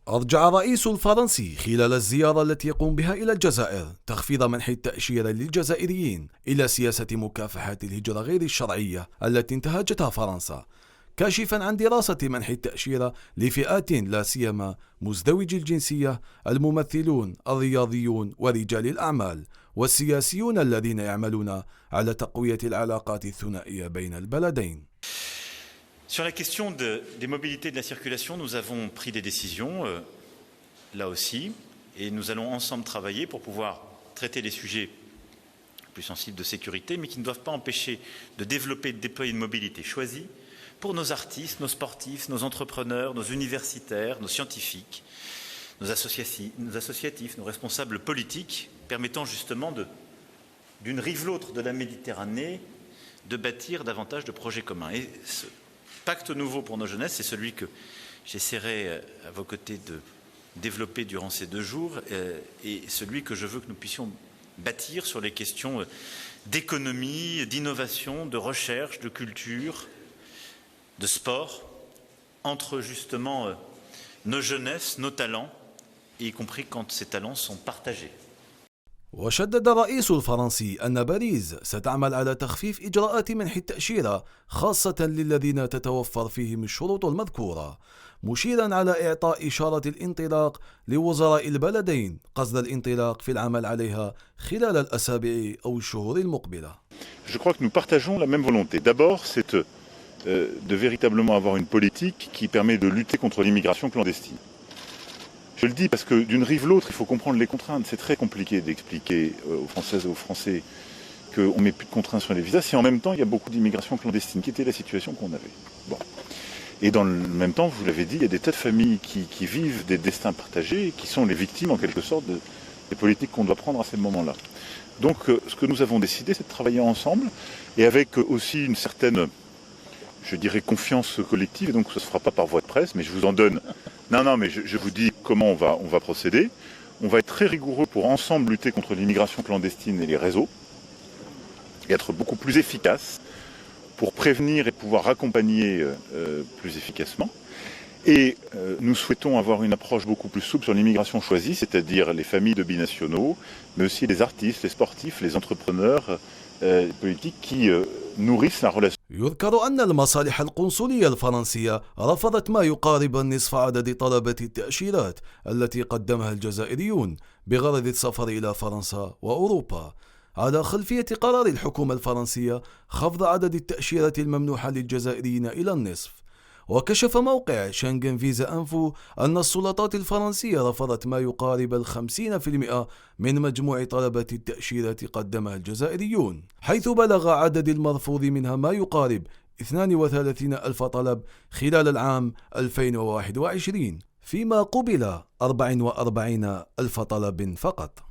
أرجع الرئيس الفرنسي خلال الزيارة التي يقوم بها إلى الجزائر تخفيض منح التأشيرة للجزائريين إلى سياسة مكافحة الهجرة غير الشرعية التي انتهجتها فرنسا، كاشفا عن دراسة منح التأشيرة لفئات لا سيما مزدوجي الجنسية، الممثلون، الرياضيون ورجال الأعمال والسياسيون الذين يعملون على تقوية العلاقات الثنائية بين البلدين. Sur la question des mobilités et de la circulation, nous avons pris des décisions, là aussi, et nous allons ensemble travailler pour pouvoir traiter les sujets plus sensibles de sécurité, mais qui ne doivent pas empêcher de développer et de déployer une mobilité choisie pour nos artistes, nos sportifs, nos entrepreneurs, nos universitaires, nos scientifiques, nos associatifs, nos responsables politiques, permettant justement d'une rive l'autre de la Méditerranée de bâtir davantage de projets communs. Et ce pacte nouveau pour nos jeunesses, c'est celui que j'essaierai à vos côtés de développer durant ces 2 jours et celui que je veux que nous puissions bâtir sur les questions d'économie, d'innovation, de recherche, de culture, de sport, entre justement nos jeunesses, nos talents, y compris quand ces talents sont partagés. وشدد الرئيس الفرنسي أن باريس ستعمل على تخفيف إجراءات منح التأشيرة خاصة للذين تتوفر فيهم الشروط المذكورة، مشيرا على إعطاء إشارة الانطلاق لوزراء البلدين قصد الانطلاق في العمل عليها خلال الأسابيع أو الشهور المقبلة. Je crois que nous partageons la même volonté. D'abord, c'est de véritablement avoir une politique qui permet de lutter contre l'immigration clandestine. Je le dis parce que d'une rive l'autre, il faut comprendre les contraintes. C'est très compliqué d'expliquer aux Françaises et aux Français qu'on ne met plus de contraintes sur les visas si en même temps il y a beaucoup d'immigration clandestine, qui était la situation qu'on avait. Bon. Et dans le même temps, vous l'avez dit, il y a des tas de familles qui vivent des destins partagés et qui sont les victimes en quelque sorte des politiques qu'on doit prendre à ces moments-là. Donc ce que nous avons décidé, c'est de travailler ensemble et avec aussi une certaine, je dirais, confiance collective. Et donc ça ne se fera pas par voie de presse, mais je vous en donne. Non, mais je vous dis comment on va procéder. On va être très rigoureux pour ensemble lutter contre l'immigration clandestine et les réseaux, et être beaucoup plus efficace pour prévenir et pouvoir accompagner plus efficacement. Et nous souhaitons avoir une approche beaucoup plus souple sur l'immigration choisie, c'est-à-dire les familles de binationaux, mais aussi les artistes, les sportifs, les entrepreneurs politiques qui nourrissent la relation. يذكر أن المصالح القنصلية الفرنسية رفضت ما يقارب نصف عدد طلبة التأشيرات التي قدمها الجزائريون بغرض السفر إلى فرنسا وأوروبا، على خلفية قرار الحكومة الفرنسية خفض عدد التأشيرة الممنوحة للجزائريين إلى النصف. وكشف موقع شنغن فيزا أنفو أن السلطات الفرنسية رفضت ما يقارب 50% من مجموع طلبات التأشيرة قدمها الجزائريون، حيث بلغ عدد المرفوض منها ما يقارب 32 ألف طلب خلال العام 2021، فيما قبل 44 ألف طلب فقط.